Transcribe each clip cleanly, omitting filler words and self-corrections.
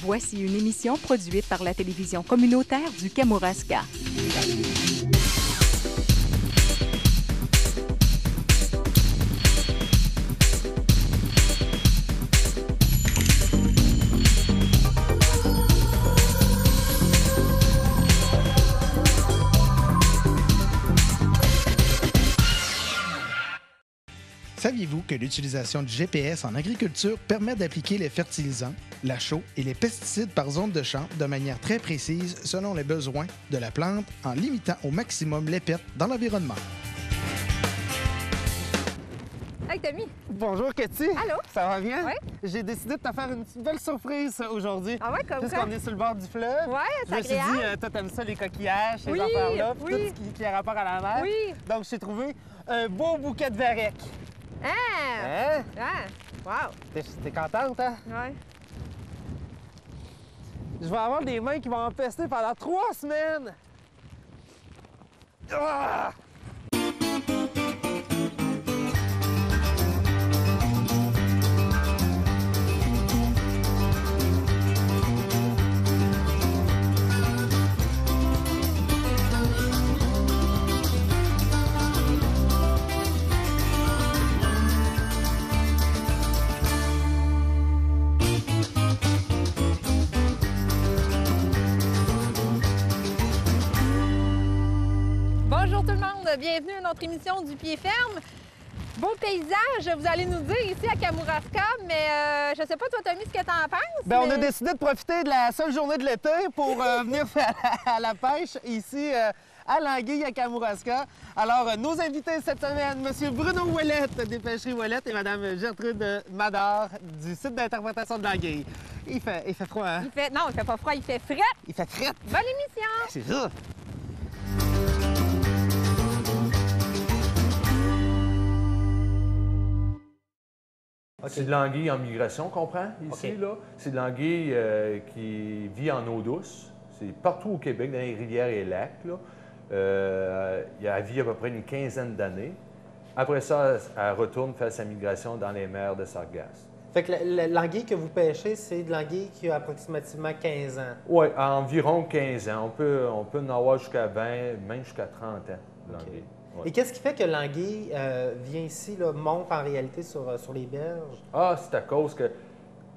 Voici une émission produite par la télévision communautaire du Kamouraska. Saviez-vous que l'utilisation du GPS en agriculture permet d'appliquer les fertilisants, la chaux et les pesticides par zone de champ de manière très précise selon les besoins de la plante en limitant au maximum les pertes dans l'environnement? Hey Tommy! Bonjour Cathy! Allô? Ça va bien? Oui. J'ai décidé de te faire une petite belle surprise aujourd'hui. Ah ouais, comme ça? Puisqu'on est sur le bord du fleuve. Ouais, c'est je me suis agréable. dit, toi t'aimes ça les coquillages, ces Oui, affaires-là, puis oui. tout ce qui a rapport à la mer. Oui. Donc j'ai trouvé un beau bouquet de varech. Ah! Hein? Ah! Wow! T'es contente, hein? Ouais. Je vais avoir des mains qui vont empester pendant 3 semaines! Ah! Bonjour tout le monde! Bienvenue à notre émission du Pied Ferme. Beau paysage, vous allez nous dire ici à Kamouraska, mais je sais pas toi Tommy ce que t'en penses. Ben, mais... on a décidé de profiter de la seule journée de l'été pour venir faire à la pêche ici à l'Anguille, à Kamouraska. Alors, nos invités cette semaine, M. Bruno Ouellette des pêcheries Ouellette et Mme Gertrude Madard du site d'interprétation de l'Anguille. Il fait froid, hein? Non, il fait pas froid, il fait frais. Il fait frette. Bonne émission! C'est ça. C'est de l'anguille en migration qu'on prend ici. OK. Là. C'est de l'anguille qui vit en eau douce. C'est partout au Québec, dans les rivières et les lacs. Là. Elle vit à peu près une quinzaine d'années. Après ça, elle retourne faire sa migration dans les mers de Sargasse. Fait que l'anguille que vous pêchez, c'est de l'anguille qui a approximativement 15 ans. Oui, environ 15 ans. On peut en avoir jusqu'à 20, même jusqu'à 30 ans, de l'anguille. Ouais. Et qu'est-ce qui fait que l'anguille vient ici, là, monte en réalité sur les berges? Ah, c'est à cause que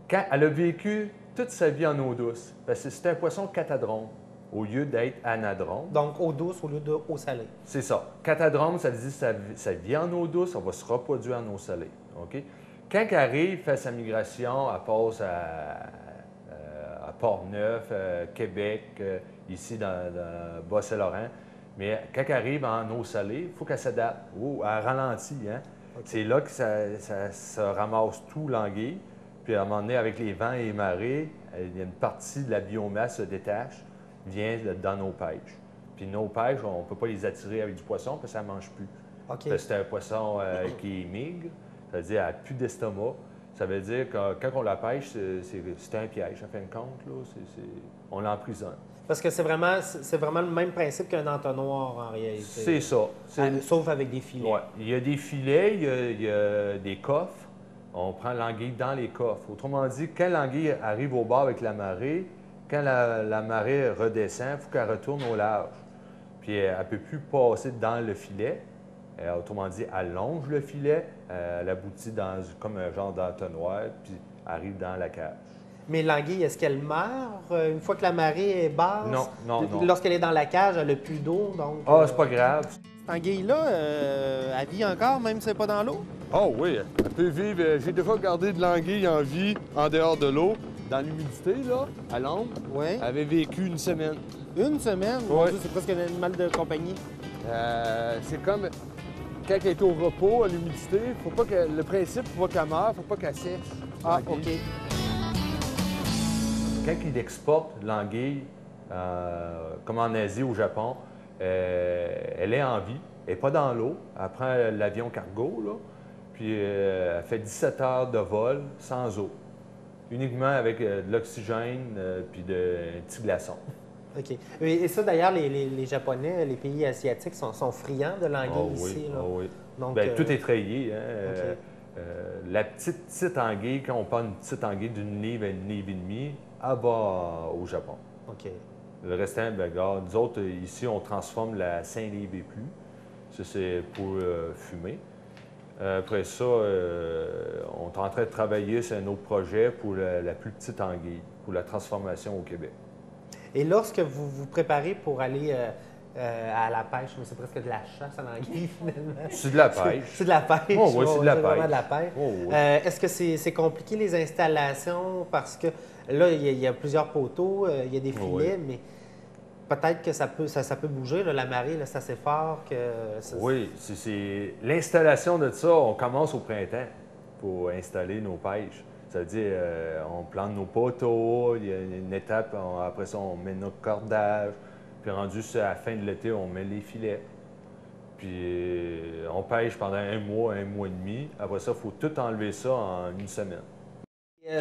quand elle a vécu toute sa vie en eau douce, parce que c'est un poisson catadrome au lieu d'être anadrome. Donc eau douce au lieu de eau salée. C'est ça. Catadrome, ça veut dire que ça vit en eau douce, ça va se reproduire en eau salée. OK? Quand elle arrive, fait sa migration, elle passe à Port-Neuf, Québec, ici dans Bas-Saint-Laurent. Mais quand elle arrive en eau salée, il faut qu'elle s'adapte. Oh, elle ralentit. Hein? Okay. C'est là que ça se ramasse tout l'anguille. Puis à un moment donné, avec les vents et les marées, il y a une partie de la biomasse se détache, vient dans nos pêches. Puis nos pêches, on ne peut pas les attirer avec du poisson parce que ça ne mange plus. Okay. C'est un poisson qui migre, ça veut dire qu'elle n'a plus d'estomac. Ça veut dire que quand on la pêche, c'est un piège, en fin de compte. Là. On l'emprisonne. Parce que c'est vraiment le même principe qu'un entonnoir en réalité. C'est ça. Sauf avec des filets. Ouais. Il y a des filets, il y a des coffres. On prend l'anguille dans les coffres. Autrement dit, quand l'anguille arrive au bord avec la marée, quand la marée redescend, il faut qu'elle retourne au large. Puis elle ne peut plus passer dans le filet. Autrement dit, elle longe le filet, elle aboutit comme un genre d'entonnoir, puis arrive dans la cage. Mais l'anguille, est-ce qu'elle meurt une fois que la marée est basse? Non. Lorsqu'elle est dans la cage, elle n'a plus d'eau, donc... Ah, c'est pas grave. Cette anguille-là, elle vit encore, même si c'est pas dans l'eau? Oh oui, elle peut vivre. J'ai déjà regardé de l'anguille en vie en dehors de l'eau, dans l'humidité, là, à l'ombre. Oui. Elle avait vécu une semaine. Une semaine? Oui. C'est presque un animal de compagnie. C'est comme quand elle est au repos, à l'humidité, le principe, il faut pas qu'elle meure, il faut pas qu'elle sèche. Ah, OK. Quand ils exportent l'anguille, comme en Asie, au Japon, elle est en vie, elle n'est pas dans l'eau. Elle prend l'avion cargo, là, puis elle fait 17 heures de vol sans eau, uniquement avec de l'oxygène puis un petit glaçon. OK. Et ça, d'ailleurs, les Japonais, les pays asiatiques sont friands de l'anguille ici. Là. Oh oui. Donc, Bien, tout est trayé. Hein? Okay. La petite anguille, quand on parle d'une petite anguille d'une livre à une livre et demie, elle va au Japon. OK. Le restant, bien, regarde, nous autres, ici, on transforme la 5 livres et plus. Ça, c'est pour fumer. Après ça, on est en train de travailler sur un autre projet pour la plus petite anguille, pour la transformation au Québec. Et lorsque vous vous préparez pour aller à la pêche, mais c'est presque de la chasse à l'anguille, finalement. C'est de la pêche. C'est de la pêche. Oh, oui, c'est de la vraiment pêche. de la pêche. Oh, oui. Est-ce que c'est compliqué, les installations? Parce que là, il y a plusieurs poteaux, il y a des filets, mais peut-être que ça peut bouger. Là, la marée, là, c'est assez fort que... Oui, c'est l'installation de ça, on commence au printemps pour installer nos pêches. Ça veut dire, on plante nos poteaux, il y a une étape, après ça, on met notre cordage, puis rendu à la fin de l'été, on met les filets. Puis on pêche pendant un mois et demi. Après ça, il faut tout enlever ça en une semaine.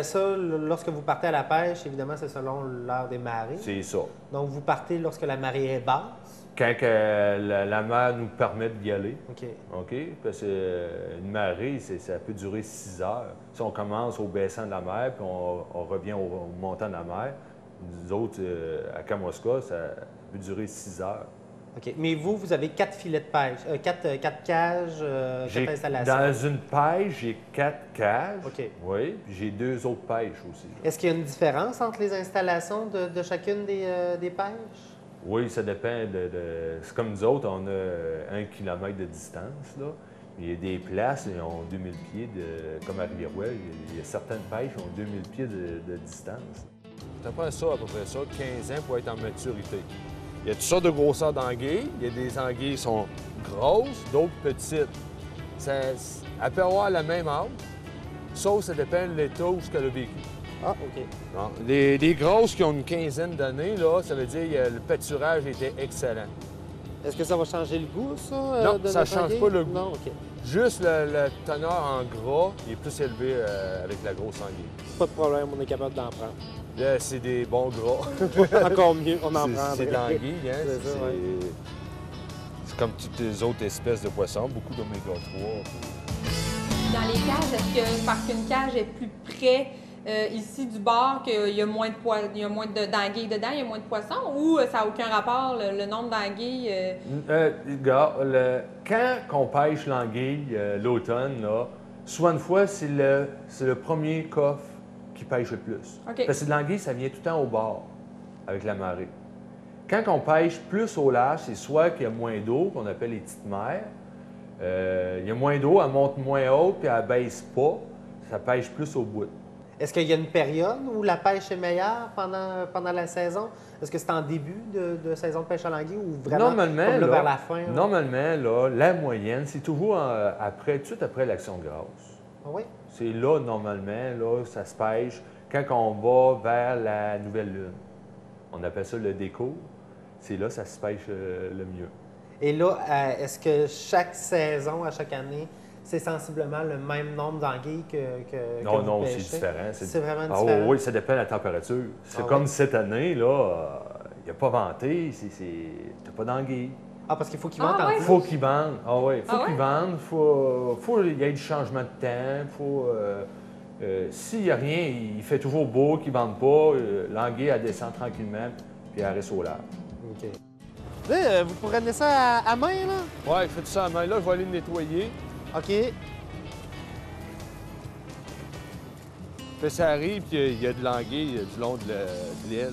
Ça, lorsque vous partez à la pêche, évidemment, c'est selon l'heure des marées. C'est ça. Donc, vous partez lorsque la marée est basse. Quand la mer nous permet d'y aller. OK. OK? Parce qu'une marée, ça peut durer 6 heures. Si on commence au baissant de la mer, puis on revient au montant de la mer, nous autres, à Kamoska, ça peut durer 6 heures. OK. Mais vous avez 4 filets de pêche, 4 cages, 4 installations. Dans une pêche, j'ai 4 cages. OK. Oui, puis j'ai 2 autres pêches aussi. Est-ce qu'il y a une différence entre les installations de chacune des pêches? Oui, ça dépend c'est comme nous autres, on a 1 kilomètre de distance, là. Il y a des places qui ont 2000 pieds, comme à Rivière-Ouelle, il y a certaines pêches qui ont 2000 pieds de distance. Ça prend ça, à peu près ça, 15 ans pour être en maturité. Il y a toutes sortes de grosseurs d'anguilles. Il y a des anguilles qui sont grosses, d'autres petites. Elle peut avoir la même âge, sauf ça dépend de l'état où elle a vécu. Ah, OK. Non, les grosses qui ont une quinzaine d'années, là, ça veut dire que le pâturage était excellent. Est-ce que ça va changer le goût, ça? Non, de ça notre change anguille? pas le goût. Non, OK. Juste le teneur en gras, il est plus élevé avec la grosse anguille. Pas de problème, on est capable d'en prendre. Là, c'est des bons gras. Encore mieux, on en prend. C'est de l'anguille, hein? C'est ça, ouais. C'est comme toutes les autres espèces de poissons, beaucoup d'oméga 3. Dans les cages, est-ce que parce qu'une cage est plus près ici du bord, qu'il y a moins d'anguilles dedans, il y a moins de poissons, ou ça n'a aucun rapport, le nombre d'anguilles? Quand on pêche l'anguille l'automne, là, souvent une fois, c'est le premier coffre qui pêche le plus. OK. Parce que de l'anguille, ça vient tout le temps au bord avec la marée. Quand on pêche plus au large, c'est soit qu'il y a moins d'eau, qu'on appelle les petites mers. Il y a moins d'eau, elle monte moins haute, puis elle ne baisse pas. Ça pêche plus au bout. Est-ce qu'il y a une période où la pêche est meilleure pendant la saison? Est-ce que c'est en début de saison de pêche à l'anguille ou vraiment Normalement, comme là, là, vers la fin? Là? Normalement, là, la moyenne, c'est toujours tout de suite après l'Action de grâce. Ah oui? C'est là, normalement, là, ça se pêche quand on va vers la nouvelle lune. On appelle ça le déco. C'est là que ça se pêche le mieux. Et là, est-ce que chaque saison, à chaque année, c'est sensiblement le même nombre d'anguilles que Non, vous non, pêchez? c'est différent. C'est vraiment Ah différent? oui, ça dépend de la température. C'est Ah comme oui? cette année, là, il n'y a pas venté, t'as pas d'anguilles. Ah, parce qu'il faut qu'ils Ah, montent en ouais? plus? Faut qu'ils vendent. Ah oui, faut Ah qu'ils ouais? vendent. Faut qu'il y ait du changement de temps. S'il n'y a rien, il fait toujours beau, qu'ils ne vendent pas. L'anguille, elle descend tranquillement, puis elle reste au large. OK. Là, vous prenez ça à main, là? Ouais, je fais tout ça à main. Là, je vais aller le nettoyer. OK. Puis ça arrive qu'il y a de l'anguille du long de l'île.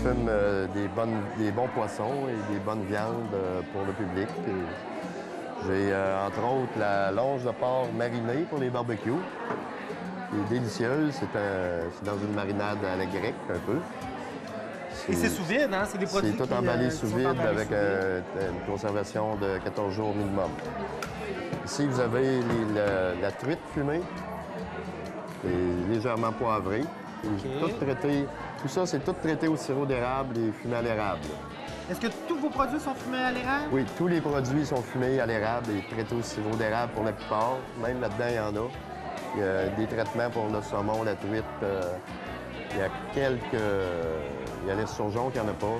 Je fume des bons poissons et des bonnes viandes pour le public. J'ai entre autres la longe de porc marinée pour les barbecues. C'est délicieuse, c'est dans une marinade à la grecque un peu. Et c'est sous vide, hein? C'est des produits C'est tout emballé sous vide avec une conservation de 14 jours minimum. Ici, vous avez la truite fumée, et légèrement poivrée. Et tout ça, c'est tout traité au sirop d'érable et fumé à l'érable. Est-ce que tous vos produits sont fumés à l'érable? Oui, tous les produits sont fumés à l'érable et traités au sirop d'érable pour la plupart. Même là-dedans, il y en a. Il y a des traitements pour le saumon, la truite. Il y a Il y a l'esturgeon qu'il n'y en a pas.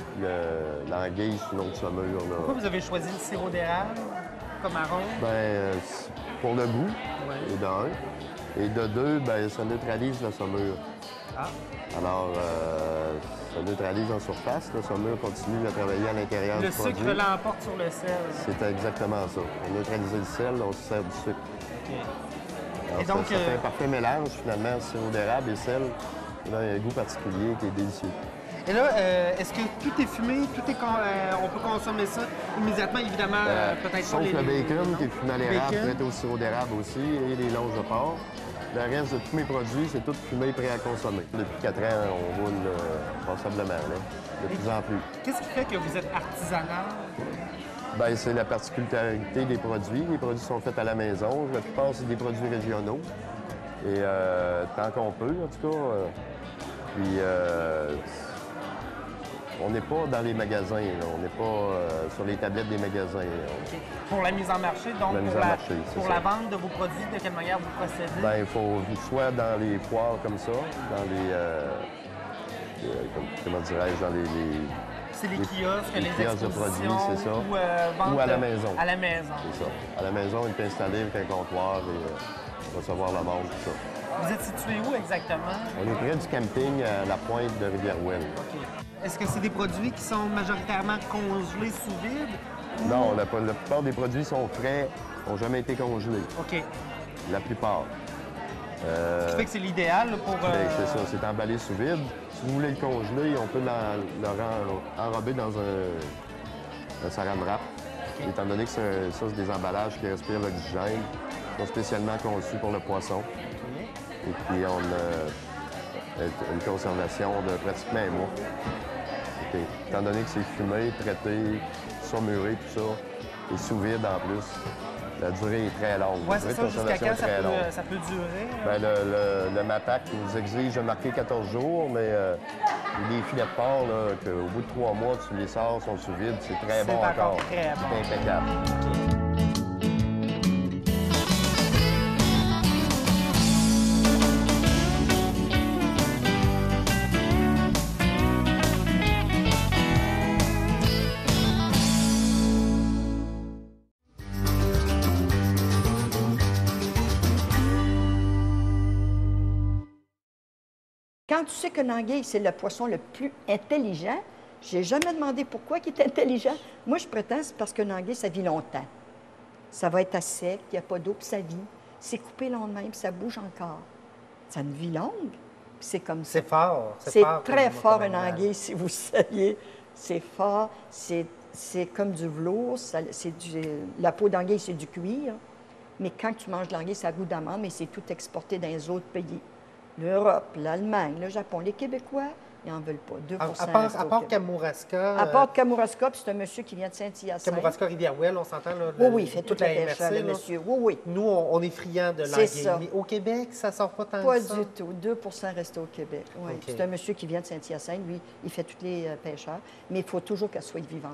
L'anguille, c'est une autre saumure. Là. Pourquoi vous avez choisi le sirop d'érable comme arôme? Pour le goût, et de un. Et de deux, ça neutralise la saumure. Ah. Alors, ça neutralise en surface. La saumure continue à travailler à l'intérieur du produit. Le sucre l'emporte sur le sel. C'est exactement ça. Pour neutraliser le sel, on se sert du sucre. Alors, et donc, ça fait un parfait mélange, finalement, sirop d'érable et sel. Là, il y a un goût particulier qui est délicieux. Et là, est-ce que tout est fumé, on peut consommer ça immédiatement, évidemment, peut-être sauf pas le bacon qui est fumé à l'érable, bacon. traité au sirop d'érable aussi, et les longes de porc. Le reste de tous mes produits, c'est tout fumé prêt à consommer. Depuis 4 ans, on roule passablement, là, de plus en plus. Qu'est-ce qui fait que vous êtes artisanal? C'est la particularité des produits. Les produits sont faits à la maison. La plupart, c'est des produits régionaux. Et tant qu'on peut, en tout cas. On n'est pas dans les magasins, là. On n'est pas sur les tablettes des magasins. Okay. Pour la mise en marché, donc pour la vente de vos produits, de quelle manière vous procédez? Il faut soit dans les foires comme ça, dans les... comment dirais-je, dans les c'est les kiosques, les kiosques de produits, c'est ça. Ou à la maison. À la maison. C'est ça. À la maison, il peut installer avec un comptoir et recevoir la vente, tout ça. Vous êtes situé où exactement? On est près du camping à la pointe de Rivière-Ouelle. OK. Est-ce que c'est des produits qui sont majoritairement congelés sous vide? Ou... Non, la plupart des produits sont frais, n'ont jamais été congelés. OK. La plupart. Ce qui fait que c'est l'idéal pour... C'est ça, c'est emballé sous vide. Si vous voulez le congeler, on peut l'enrober dans un saran wrap. Okay. Étant donné que ça, c'est des emballages qui respirent l'oxygène, qui sont spécialement conçus pour le poisson. Okay. Et puis, on a une conservation de pratiquement un mois. Okay. Étant donné que c'est fumé, traité, saumuré, tout ça, et sous vide en plus, la durée est très longue. Oui, c'est ça. Jusqu'à quand ça peut durer? Le MAPAC nous exige de marquer 14 jours, mais des filets de porc, qu'au bout de 3 mois, tu les sors, sont sous vide, c'est très bon encore. C'est impeccable. Okay. Quand tu sais que l'anguille, c'est le poisson le plus intelligent, j'ai jamais demandé pourquoi il est intelligent. Moi, je prétends c'est parce que l'anguille, ça vit longtemps. Ça va être à sec, il n'y a pas d'eau, puis ça vit. C'est coupé le lendemain, puis ça bouge encore. Ça a une vie longue, c'est comme ça. C'est fort. C'est très fort, une anguille, si vous saviez. C'est fort, c'est comme du velours, la peau d'anguille, c'est du cuir. Mais quand tu manges de l'anguille, ça a goût d'amande, mais c'est tout exporté dans les autres pays. L'Europe, l'Allemagne, le Japon, les Québécois, ils n'en veulent pas. 2 à part Kamouraska... À part Kamouraska, puis c'est un monsieur qui vient de Saint-Hyacinthe. Kamouraska, Rivière-Ouelle, on s'entend, là? Oui, il fait toute la pêche, le monsieur. Oui, oui. Nous, on est friands de l'anguille. Mais au Québec, ça ne sort pas tant que ça? Pas du tout. 2 restent au Québec. Oui. Okay. C'est un monsieur qui vient de Saint-Hyacinthe. Lui, il fait tous les pêcheurs. Mais il faut toujours qu'elle soit vivante.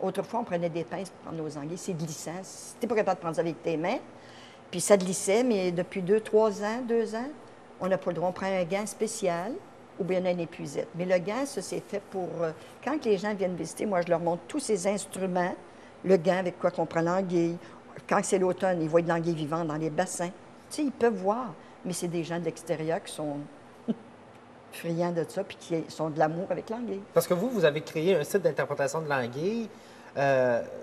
Autrefois, on prenait des pinces pour prendre nos anguilles. C'est glissant. Si tu n'es pas capable de prendre ça avec tes mains, puis ça glissait, mais depuis 2 ans, on n'a pas le droit. On prend un gant spécial ou bien une épuisette. Mais le gant, ça, c'est fait pour... quand les gens viennent visiter, moi, je leur montre tous ces instruments, le gant avec quoi qu'on prend l'anguille. Quand c'est l'automne, ils voient de l'anguille vivante dans les bassins. Tu sais, ils peuvent voir, mais c'est des gens de l'extérieur qui sont friands de ça puis qui sont de l'amour avec l'anguille. Parce que vous avez créé un site d'interprétation de l'anguille.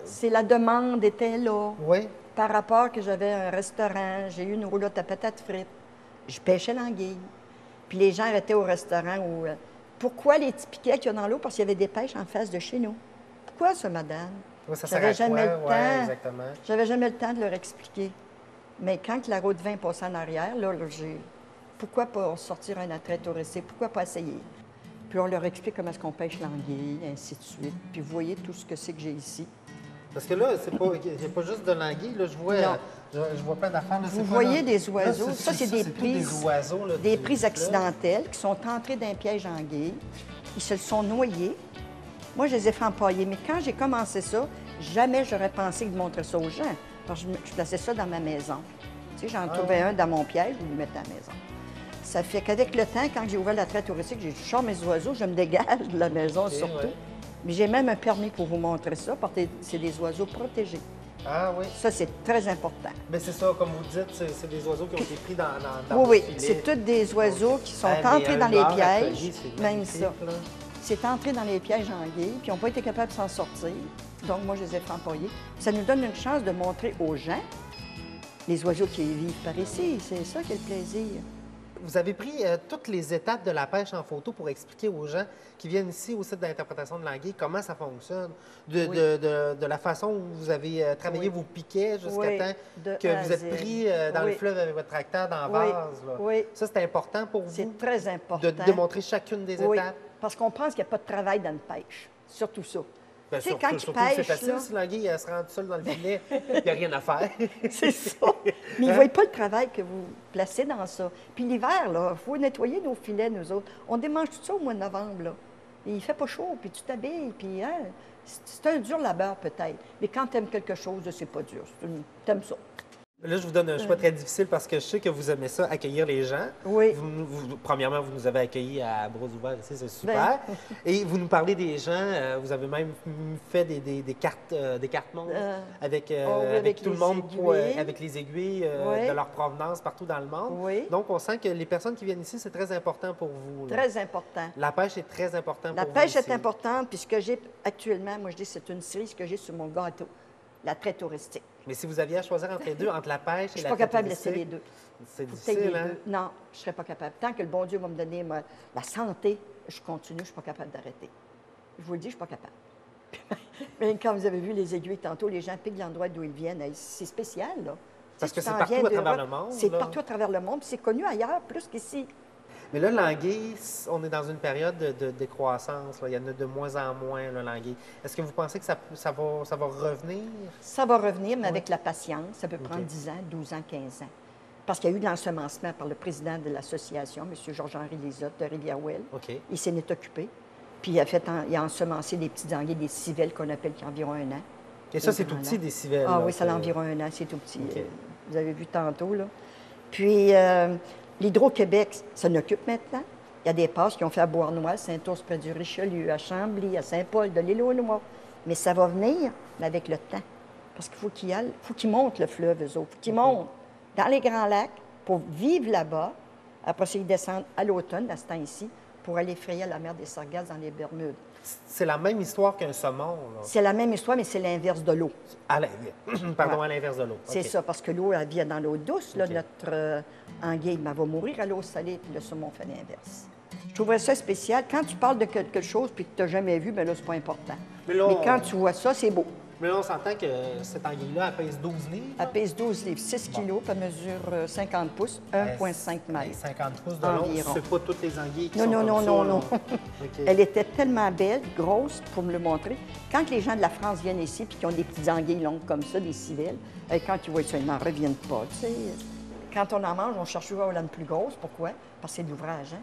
C'est la demande était là. Oui. Par rapport que j'avais un restaurant, j'ai eu une roulotte à patates frites. Je pêchais l'anguille. Puis les gens arrêtaient au restaurant où... pourquoi les petits piquets qu'il y a dans l'eau? Parce qu'il y avait des pêches en face de chez nous. Pourquoi ça, madame? Oui, ça sert à jamais le temps. Exactement. J'avais jamais le temps de leur expliquer. Mais quand la route 20 passait en arrière, là j'ai... Pourquoi pas sortir un attrait touristique? Pourquoi pas essayer? Puis on leur explique comment est-ce qu'on pêche l'anguille, ainsi de suite. Puis vous voyez tout ce que c'est que j'ai ici. Parce que là, c'est pas juste de l'anguille. Là, je vois plein d'affaires. Vous voyez des oiseaux. Là, ça, c'est des prises. Des oiseaux, là, des prises accidentelles qui sont entrées dans un piège anguille. Ils se sont noyés. Moi, je les ai fait empailler. Mais quand j'ai commencé ça, jamais j'aurais pensé de montrer ça aux gens. Parce que je plaçais ça dans ma maison. Tu sais, j'en trouvais un dans mon piège, je le mettais à la maison. Ça fait qu'avec le temps, quand j'ai ouvert la traite touristique, j'ai dit, je sors mes oiseaux, je me dégage de la maison surtout. ouais. Mais j'ai même un permis pour vous montrer ça, parce que c'est des oiseaux protégés. Ah oui. Ça, c'est très important. Mais c'est ça, comme vous dites, c'est des oiseaux qui ont été pris dans Oui, vos oui, filets. c'est tous des oiseaux qui sont mais entrés un dans les leurre à pièges, collier, c'est même magnifique, ça. là. C'est entré dans les pièges anguilles, puis ils n'ont pas été capables de s'en sortir. Donc, moi, je les ai fait employer. Ça nous donne une chance de montrer aux gens les oiseaux qui vivent par ici. C'est ça qui est le plaisir. Vous avez pris toutes les étapes de la pêche en photo pour expliquer aux gens qui viennent ici au site d'interprétation de l'anguille comment ça fonctionne, de la façon où vous avez travaillé vos piquets jusqu'à Oui, temps de que A à vous êtes Z. pris dans le fleuve avec votre tracteur dans la Oui, vase. Là. oui. Ça, c'est important pour vous C'est très important. de démontrer chacune des Oui, étapes? parce qu'on pense qu'il n'y a pas de travail dans le pêche. Surtout ça. Bien, Tu sais, surtout, quand tu surtout, pêches, c'est facile là- si l'anguille elle se rend toute seule dans le filet, il n'y a rien à faire. C'est ça. Mais ils ne voient pas le travail que vous placez dans ça. Puis l'hiver, là, il faut nettoyer nos filets, nous autres. On démange tout ça au mois de novembre, là. Et il ne fait pas chaud, puis tu t'habilles, puis hein, c'est un dur labeur peut-être. Mais quand tu aimes quelque chose, c'est pas dur. Tu aimes ça. Là, je vous donne un choix très difficile parce que je sais que vous aimez ça, accueillir les gens. Oui. Premièrement, vous nous avez accueillis à bras ouverts ici, c'est super. Et vous nous parlez des gens, vous avez même fait des cartes mondes avec, oui, avec avec tout le les monde, aiguilles. avec les aiguilles Oui. de leur provenance partout dans le monde. Oui. Donc, on sent que les personnes qui viennent ici, c'est très important pour vous. là. Très important. La pêche est très importante La pour pêche vous est ici. importante, puis ce que j'ai actuellement, moi je dis c'est une cerise que j'ai sur mon gâteau, la traite touristique. Mais si vous aviez à choisir entre les deux, entre la pêche Je et ne suis la pas traite capable de laisser touristique, les deux. c'est Faut que t'aies les difficile, hein? deux. Non, je ne serais pas capable. Tant que le bon Dieu va me donner la santé, je continue, je ne suis pas capable d'arrêter. Je vous le dis, je ne suis pas capable. Mais quand vous avez vu les aiguilles tantôt, les gens piquent l'endroit d'où ils viennent. Hey, c'est spécial, là. Parce Tu sais, que tu c'est t'en partout viens à travers d'Europe, le monde, C'est là. partout à travers le monde, puis c'est connu ailleurs plus qu'ici. Mais là, l'anguille, on est dans une période de décroissance. Là. Il y en a de moins en moins, là, l'anguille. Est-ce que vous pensez que ça va revenir? Ça va revenir, mais avec la patience. Ça peut prendre 10 ans, 12 ans, 15 ans. Parce qu'il y a eu de l'ensemencement par le président de l'association, M. Georges-Henri Lisotte de Rivière-Ouelle. OK. Il s'en est occupé. Puis il a ensemencé des petites anguilles, des civelles qu'on appelle qui ont environ 1 an. Et ça, c'est tout petit, des civelles. Ah là, oui, ça a c'est- environ 1 an, c'est tout petit. OK. Vous avez vu tantôt, là. Puis, l'Hydro-Québec s'en occupe maintenant. Il y a des passes qui ont fait à Beauharnois, Saint-Ours près du Richelieu, à Chambly, à Saint-Paul, de l'île aux Noix. Mais ça va venir, mais avec le temps. Parce qu'il faut qu'ils montent le fleuve, eux autres. Il faut qu'ils montent dans les Grands Lacs pour vivre là-bas. Après ça, ils descendent à l'automne, à ce temps-ci, pour aller frayer la mer des Sargasses dans les Bermudes. C'est la même histoire qu'un saumon. Là. C'est la même histoire, mais c'est l'inverse de l'eau. Pardon, Ouais. à l'inverse de l'eau. C'est OK. ça, parce que l'eau, elle vient dans l'eau douce. Là, OK. notre anguille, elle va mourir à l'eau salée, puis le saumon fait l'inverse. Je trouverais ça spécial. Quand tu parles de quelque chose puis que tu n'as jamais vu, bien là, c'est pas important. Mais là, quand tu vois ça, c'est beau. Mais là, on s'entend que cette anguille-là, elle pèse 12 livres. Elle pèse 12 livres, 6 kilos, puis elle mesure 50 pouces, 1,5 mètres. 50 pouces de long, Environ. c'est pas toutes les anguilles qui Non, sont non, comme non, ça, non, là. non. OK. Elle était tellement belle, grosse, pour me le montrer. Quand les gens de la France viennent ici puis qui ont des petites anguilles longues comme ça, des civelles, quand ils voient ça, ils n'en reviennent pas, tu sais. Quand on en mange, on cherche toujours la plus grosse. Pourquoi? Parce que c'est de l'ouvrage, hein?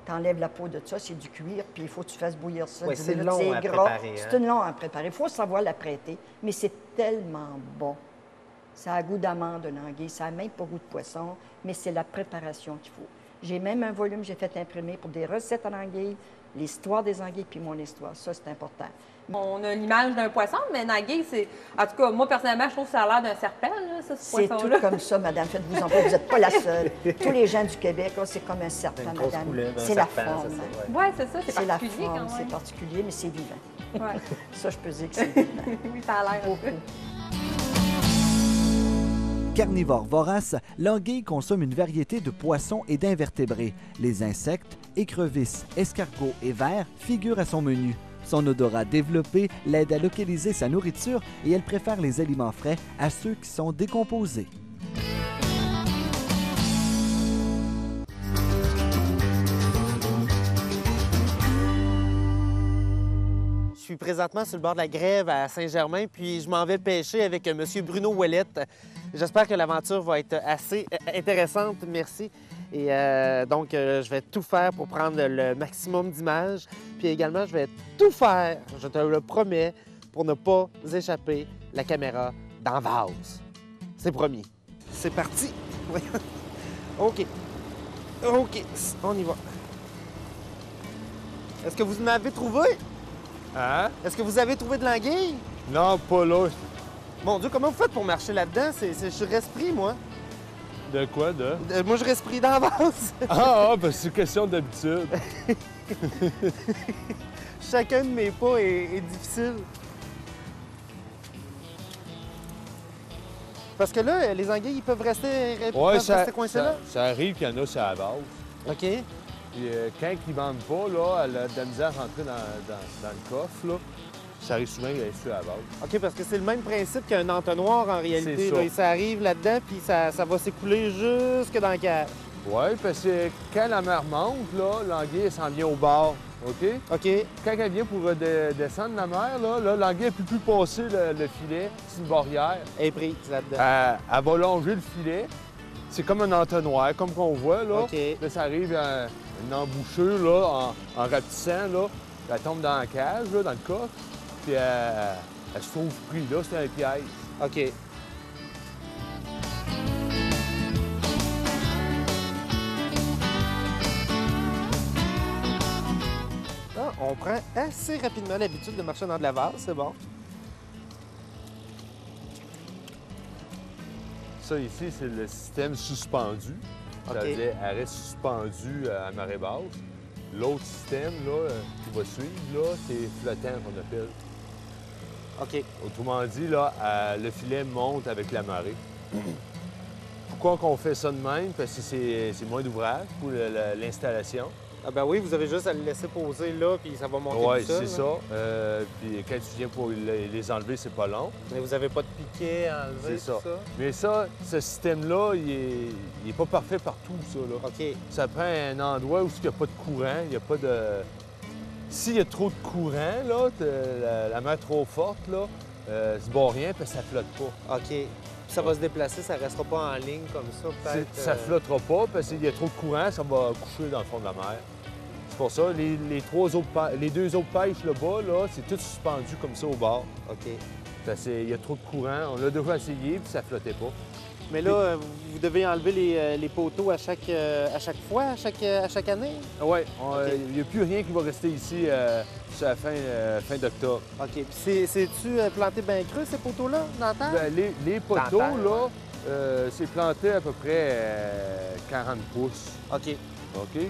Tu enlèves la peau de ça, c'est du cuir, puis il faut que tu fasses bouillir ça. Ouais, 10 c'est minutes, long à gras. préparer, hein? C'est une long à préparer. Il faut savoir la prêter, mais c'est tellement bon. Ça a goût d'amande, de l'anguille, ça n'a même pas goût de poisson, mais c'est la préparation qu'il faut. J'ai même un volume que j'ai fait imprimer pour des recettes en anguille, l'histoire des anguilles, puis mon histoire. Ça, c'est important. On a l'image d'un poisson, mais une anguille, c'est... En tout cas, moi, personnellement, je trouve que ça a l'air d'un serpent, là, ça, ce C'est poisson-là. tout comme ça, madame. Faites-vous en pas, vous n'êtes pas la seule. Tous les gens du Québec, là, c'est comme un serpent, Une grosse madame. couleuvre, un C'est la serpent, forme. ça, c'est- Oui, c'est ça, c'est C'est la particulier forme, quand c'est même. particulier, mais c'est vivant. Ouais. Ça, je peux dire que c'est vivant. Oui, ça a l'air un peu. Carnivore vorace, l'anguille consomme une variété de poissons et d'invertébrés. Les insectes, écrevisses, escargots et vers figurent à son menu. Son odorat développé l'aide à localiser sa nourriture et elle préfère les aliments frais à ceux qui sont décomposés. Je suis présentement sur le bord de la Grève à Saint-Germain, puis je m'en vais pêcher avec M. Bruno Ouellette. J'espère que l'aventure va être assez intéressante, merci. Et donc, je vais tout faire pour prendre le maximum d'images. Puis également, je vais tout faire, je te le promets, pour ne pas échapper la caméra dans le vase. C'est promis. C'est parti! OK. OK, on y va. Est-ce que vous m'avez trouvé? Hein? Est-ce que vous avez trouvé de l'anguille? Non, pas là. Mon Dieu, comment vous faites pour marcher là-dedans? Je reste pris, moi. De quoi, de? Moi, je reste pris d'avance. Ben c'est question d'habitude. Chacun de mes pas est difficile. Parce que là, les anguilles, ils peuvent rester, rester coincés là? Ça arrive qu'il y en a sur la base. OK. Puis quand ils ne vendent pas, là, elle a de la misère à rentrer dans le coffre, là. Ça arrive souvent qu'elle est sur la base. OK, parce que c'est le même principe qu'un entonnoir en réalité. C'est ça. Là, ça arrive là-dedans, puis ça va s'écouler jusque dans le cage. Oui, parce que quand la mer monte, là, l'anguille, elle s'en vient au bord. OK? OK. Quand elle vient pour descendre la mer, là, l'anguille ne peut plus passer le filet. C'est une barrière. Elle est prise là-dedans. Elle va longer le filet. C'est comme un entonnoir, comme qu'on voit, là. OK. Là, ça arrive à une embouchure, là, en rapetissant, là. Elle tombe dans la cage, là, dans le coffre. Puis elle se trouve pris là, c'est un piège. OK. Ah, on prend assez rapidement l'habitude de marcher dans de la vase, c'est bon. Ça, ici, c'est le système suspendu. Ça veut dire elle reste suspendue à marée basse. L'autre système, là, qui va suivre, là, c'est flottant qu'on appelle. OK. Autrement dit, là, le filet monte avec la marée. Pourquoi qu'on fait ça de même? Parce que c'est moins d'ouvrage pour l'installation. Ah ben oui, vous avez juste à le laisser poser là, puis ça va monter Oui, tout seul. c'est ça. Puis quand tu viens pour les enlever, c'est pas long. Mais vous n'avez pas de piquet à enlever, C'est ça. tout ça? Mais ça, ce système-là, il est pas parfait partout, ça, là. OK. Ça prend un endroit où il n'y a pas de courant, il n'y a pas de... S'il y a trop de courant, là, la mer trop forte, là, c'est bon rien, puis ça flotte pas. OK. Puis ça va se déplacer, ça ne restera pas en ligne comme ça, peut-être? Ça flottera pas, parce qu'il y a trop de courant, ça va coucher dans le fond de la mer. C'est pour ça, les deux autres pêches là-bas, là, c'est tout suspendu comme ça au bord. OK. Il y a trop de courant. On l'a déjà essayé, puis ça flottait pas. Mais là, vous devez enlever les poteaux à chaque fois, à chaque année? Oui, il n'y a plus rien qui va rester ici sur la fin d'octobre. OK. Puis c'est-tu planté bien creux, ces poteaux-là, dans la terre? Ben, les poteaux, là, c'est planté à peu près 40 pouces. OK. OK?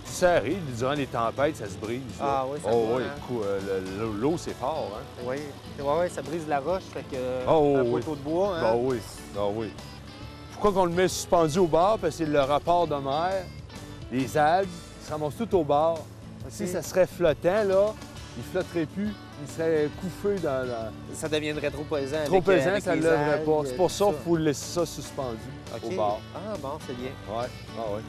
Ça arrive, durant les tempêtes, ça se brise. Là. Ah oui, ça oui, hein? l'eau, c'est fort, hein? Oui. Oui, ça brise la roche, fait que un poteau de bois, hein? Ah oui, ah oui. Pourquoi qu'on le met suspendu au bord? Parce que c'est le rapport de mer, les algues, ça ramasse tout au bord. Okay. Si ça serait flottant, là, il ne flotterait plus, il serait couffé dans la... Ça deviendrait trop pesant. Trop pesant, ça ne lèverait pas. C'est pour ça qu'il ça. faut laisser ça suspendu au bord. Ah bon, c'est bien. Oui, ah oui.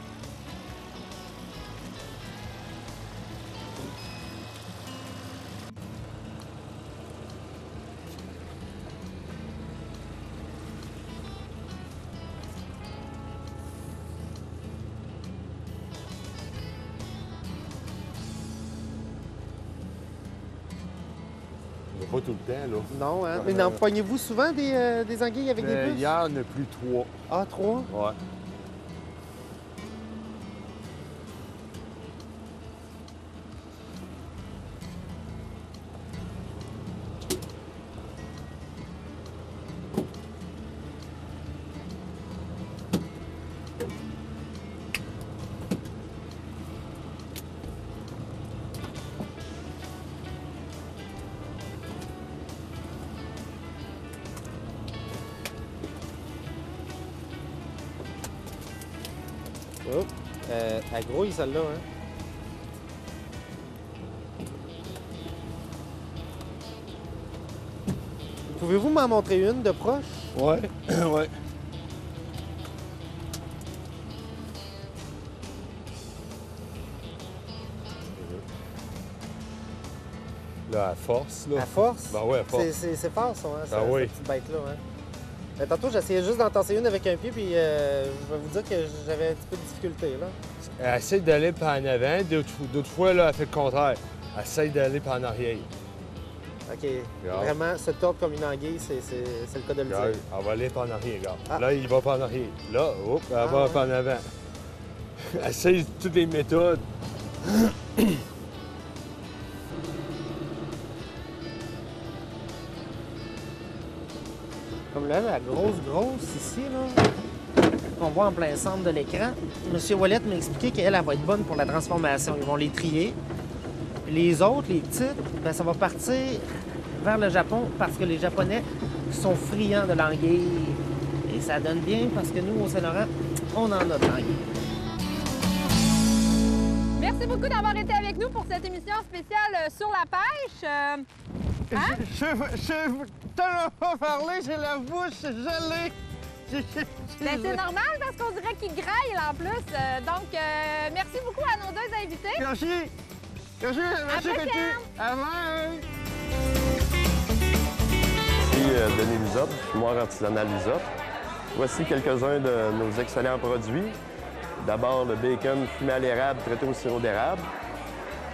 Pas tout le temps, là. Non, hein? Mais empoignez-vous souvent des anguilles avec des puces? Hier, on a plus 3. Ah, 3? Ouais. Oh, elle grouille celle-là, hein? Pouvez-vous m'en montrer une de proche? Ouais, ouais. Là, à force, là. À force? Ben oui, à force. C'est fort, ça, hein? Ben oui. Cette petite bête-là, hein? Tantôt, j'essayais juste d'en tasser une avec un pied, puis je vais vous dire que j'avais un petit peu de difficulté, là. Elle essaie d'aller par en avant, d'autres fois, là, elle fait le contraire. Elle essaie d'aller par en arrière. OK. Vraiment, se tordre comme une anguille, c'est le cas de le dire. On va aller par en arrière, regarde. Là, il va par en arrière. Là, hop, elle va par en avant. Essaye toutes les méthodes. Comme là, la grosse ici, là, qu'on voit en plein centre de l'écran. Monsieur Ouellette m'a expliqué qu'elle va être bonne pour la transformation. Ils vont les trier. Les autres, les petites, bien, ça va partir vers le Japon parce que les Japonais sont friands de l'anguille. Et ça donne bien parce que nous, au Saint-Laurent, on en a de l'anguille. Merci beaucoup d'avoir été avec nous pour cette émission spéciale sur la pêche. Je t'en pas parler, j'ai la bouche gelée. Ben, c'est normal parce qu'on dirait qu'il graille là, en plus. Merci beaucoup à nos deux invités. Merci. Merci, Coutu. À bye. Ici Denis Lisotte, fumoir artisanal Lisotte. Voici quelques-uns de nos excellents produits. D'abord, le bacon fumé à l'érable traité au sirop d'érable,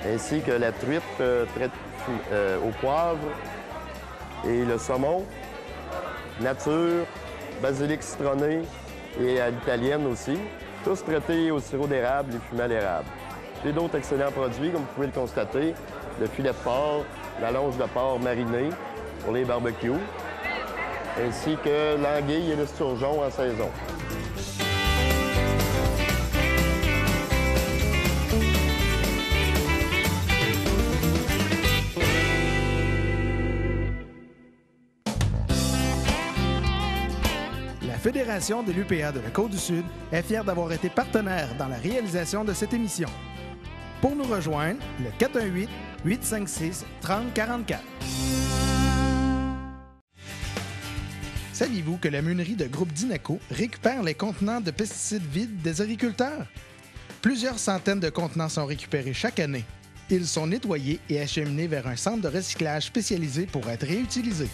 ainsi que la truite au poivre et le saumon, nature, basilic citronné et à l'italienne aussi, tous traités au sirop d'érable et fumés à l'érable. J'ai d'autres excellents produits, comme vous pouvez le constater, le filet de porc, la longe de porc marinée pour les barbecues, ainsi que l'anguille et l'esturgeon en saison. La Fédération de l'UPA de la Côte-du-Sud est fière d'avoir été partenaire dans la réalisation de cette émission. Pour nous rejoindre, le 418-856-3044. Saviez-vous que la meunerie de groupe Dinaco récupère les contenants de pesticides vides des agriculteurs? Plusieurs centaines de contenants sont récupérés chaque année. Ils sont nettoyés et acheminés vers un centre de recyclage spécialisé pour être réutilisés.